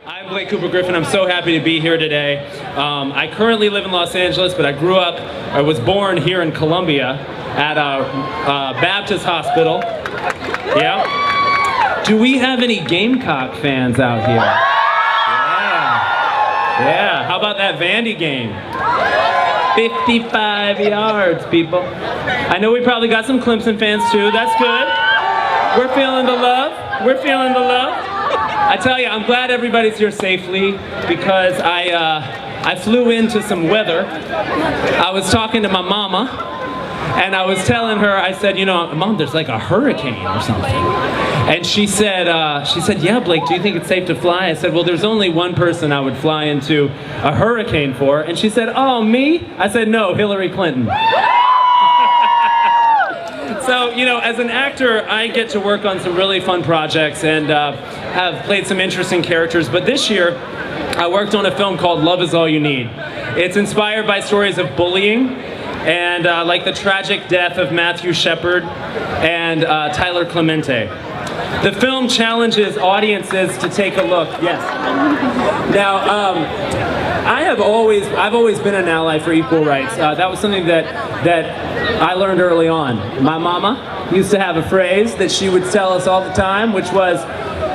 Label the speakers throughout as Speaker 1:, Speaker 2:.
Speaker 1: I'm Blake Cooper Griffin. I'm so happy to be here today. I currently live in Los Angeles, but I was born here in Columbia at a Baptist hospital. Yeah. Do we have any Gamecock fans out here? Yeah. How about that Vandy game? 55 yards, people. I know we probably got some Clemson fans too. That's good. We're feeling the love. I tell you, I'm glad everybody's here safely because I flew into some weather. I was talking to my mama and I was telling her, I said, Mom, there's like a hurricane or something. And she said, yeah, Blake, do you think it's safe to fly? I said, well, there's only one person I would fly into a hurricane for. And she said, oh, me? I said, no, Hillary Clinton. So, as an actor, I get to work on some really fun projects and have played some interesting characters. But this year, I worked on a film called Love Is All You Need. It's inspired by stories of bullying and like the tragic death of Matthew Shepard and Tyler Clemente. The film challenges audiences to take a look. Yes. Now, I've always been an ally for equal rights. That was something that I learned early on. My mama used to have a phrase that she would tell us all the time, which was,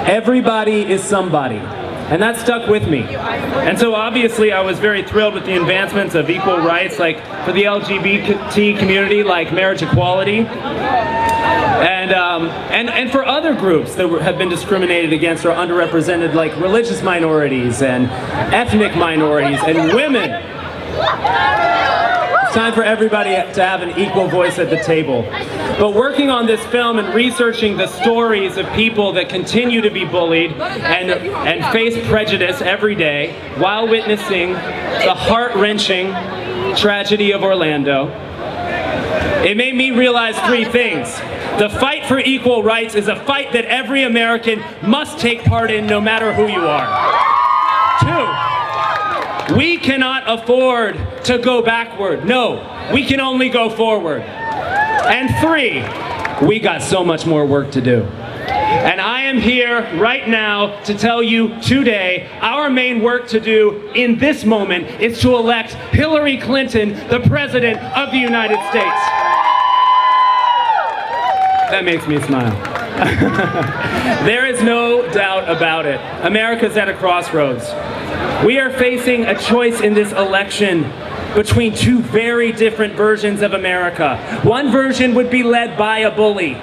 Speaker 1: everybody is somebody. And that stuck with me. And so obviously I was very thrilled with the advancements of equal rights, like for the LGBT community, like marriage equality. And for other groups that have been discriminated against or underrepresented, like religious minorities and ethnic minorities and women. It's time for everybody to have an equal voice at the table. But working on this film and researching the stories of people that continue to be bullied and face prejudice every day while witnessing the heart-wrenching tragedy of Orlando, it made me realize three things. The fight for equal rights is a fight that every American must take part in, no matter who you are. 2, we cannot afford to go backward. No, we can only go forward. And 3, we got so much more work to do. And I am here right now to tell you today, our main work to do in this moment is to elect Hillary Clinton, the President of the United States. That makes me smile. There is no doubt about it. America's at a crossroads. We are facing a choice in this election between two very different versions of America. One version would be led by a bully,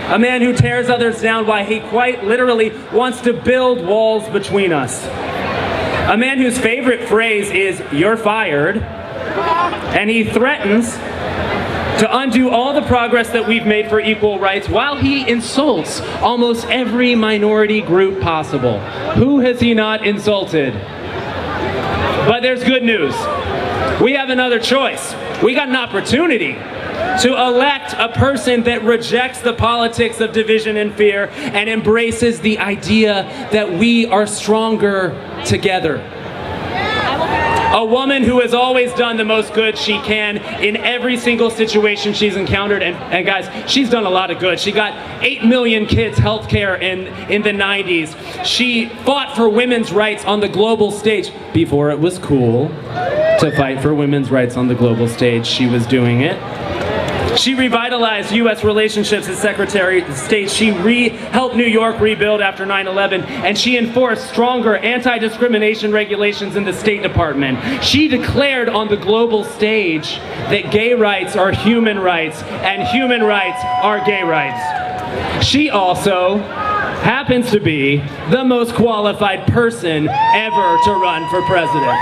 Speaker 1: a man who tears others down while he quite literally wants to build walls between us. A man whose favorite phrase is, "You're fired," and he threatens to undo all the progress that we've made for equal rights while he insults almost every minority group possible. Who has he not insulted? But there's good news. We have another choice. We got an opportunity to elect a person that rejects the politics of division and fear and embraces the idea that we are stronger together. A woman who has always done the most good she can in every single situation she's encountered. And guys, she's done a lot of good. She got 8 million kids health care in the 90s. She fought for women's rights on the global stage. Before it was cool to fight for women's rights on the global stage, she was doing it. She revitalized U.S. relationships as Secretary of State. She helped New York rebuild after 9/11, and she enforced stronger anti-discrimination regulations in the State Department. She declared on the global stage that gay rights are human rights, and human rights are gay rights. She also happens to be the most qualified person ever to run for president.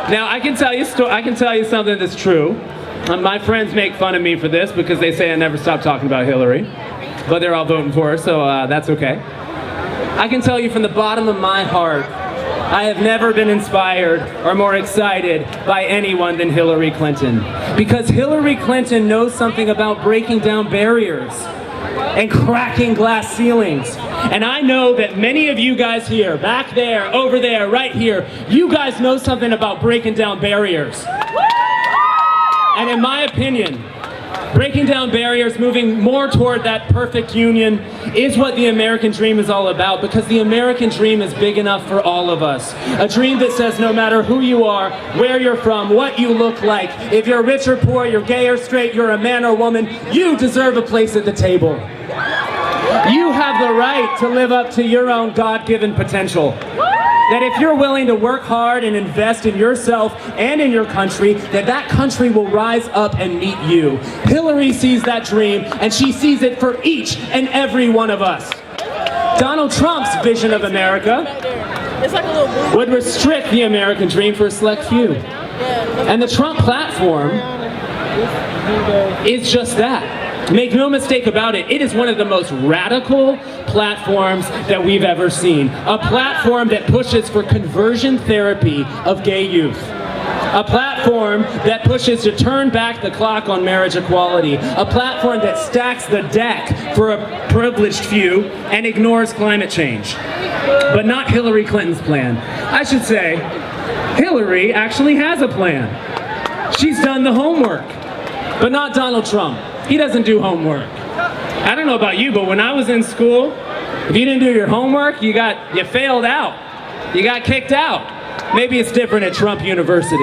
Speaker 1: Now, I can tell you something that's true. My friends make fun of me for this because they say I never stop talking about Hillary, but they're all voting for her, so that's okay. I can tell you from the bottom of my heart, I have never been inspired or more excited by anyone than Hillary Clinton, because Hillary Clinton knows something about breaking down barriers and cracking glass ceilings. And I know that many of you guys here, back there, over there, right here, you guys know something about breaking down barriers. And in my opinion, Breaking down barriers, moving more toward that perfect union is what the American dream is all about, because the American dream is big enough for all of us. A dream that says no matter who you are, where you're from, what you look like, if you're rich or poor, you're gay or straight, you're a man or woman, you deserve a place at the table. You have the right to live up to your own God-given potential. That if you're willing to work hard and invest in yourself and in your country, that country will rise up and meet you. Hillary sees that dream, and she sees it for each and every one of us. Donald Trump's vision of America would restrict the American dream for a select few. And the Trump platform is just that. Make no mistake about it, it is one of the most radical platforms that we've ever seen. A platform that pushes for conversion therapy of gay youth. A platform that pushes to turn back the clock on marriage equality. A platform that stacks the deck for a privileged few and ignores climate change. But not Hillary Clinton's plan. I should say, Hillary actually has a plan. She's done the homework, but not Donald Trump. He doesn't do homework. I don't know about you, but when I was in school, if you didn't do your homework, you failed out. You got kicked out. Maybe it's different at Trump University.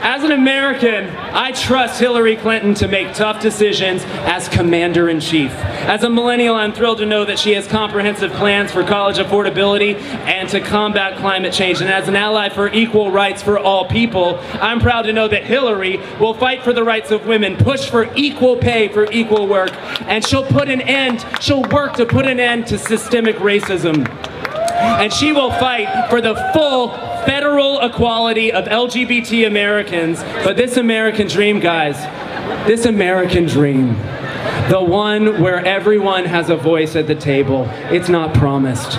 Speaker 1: As an American, I trust Hillary Clinton to make tough decisions as commander-in-chief. As a millennial, I'm thrilled to know that she has comprehensive plans for college affordability and to combat climate change. And as an ally for equal rights for all people, I'm proud to know that Hillary will fight for the rights of women, push for equal pay for equal work, and she'll work to put an end to systemic racism. And she will fight for the full federal equality of LGBT Americans. But this American dream, guys, this American dream, the one where everyone has a voice at the table, it's not promised.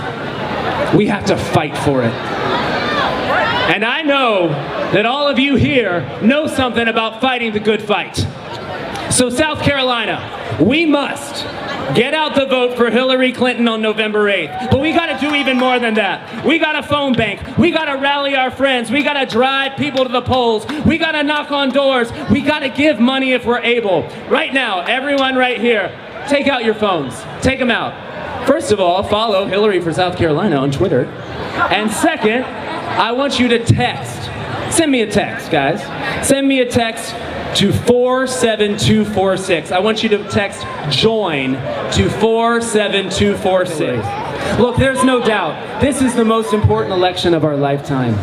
Speaker 1: We have to fight for it. And I know that all of you here know something about fighting the good fight. So South Carolina, we must get out the vote for Hillary Clinton on November 8th. But we gotta do even more than that. We gotta phone bank. We gotta rally our friends. We gotta drive people to the polls. We gotta knock on doors. We gotta give money if we're able. Right now, everyone right here, take out your phones. Take them out. First of all, follow Hillary for South Carolina on Twitter. And second, I want you to text. Send me a text, guys. Send me a text to 47246. I want you to text JOIN to 47246. Look, there's no doubt, this is the most important election of our lifetime.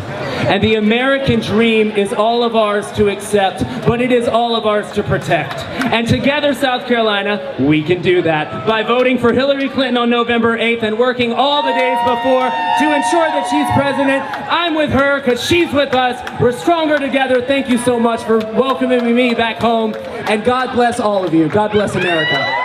Speaker 1: And the American dream is all of ours to accept, but it is all of ours to protect. And together, South Carolina, we can do that by voting for Hillary Clinton on November 8th and working all the days before to ensure that she's president. I'm with her because she's with us. We're stronger together. Thank you so much for welcoming me back home. And God bless all of you. God bless America.